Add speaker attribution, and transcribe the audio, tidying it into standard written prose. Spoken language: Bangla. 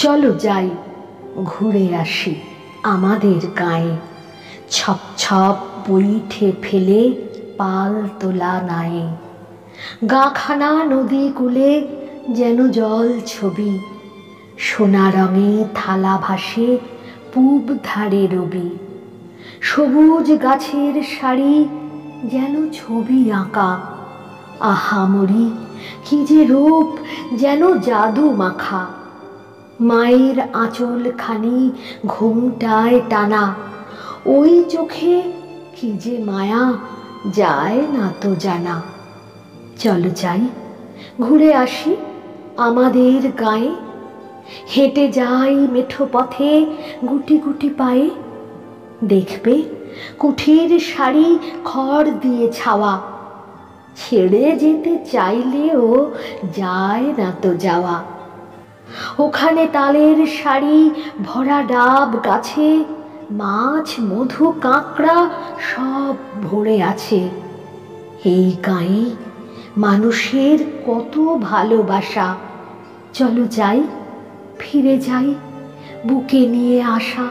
Speaker 1: চলো যাই, ঘুরে আসি আমাদের গায়ে। ছপ ছপ বইঠে ফেলে পাল তোলা নায়ে, গাখানা নদী কূলে যেন জল ছবি। সোনা রঙে থালা ভাসে পূব ধারে রবি। সবুজ গাছের সারি যেন ছবি আঁকা। আহামরি কি যে রূপ, যেন জাদু মাখা। মায়ের আঁচল খানি ঘোমটায় টানা, ওই চোখে কি যে মায়া, যায় না তো জানা। চলো যাই, ঘুরে আসি আমাদের গায়ে। হেঁটে যাই মেঠো পথে গুটি গুটি পায়ে। দেখবে কুঠির শাড়ি খড় দিয়ে ছাওয়া, ছেড়ে যেতে চাইলেও যায় না তো যাওয়া। ওখানে তালের শাড়ি ভরা ডাব গাছে, মাছ মধু কাঁকড়া সব ভরে আছে। এই গায়ে মানুষের কত ভালোবাসা। চলো যাই, ফিরে যাই বুকে নিয়ে আশা।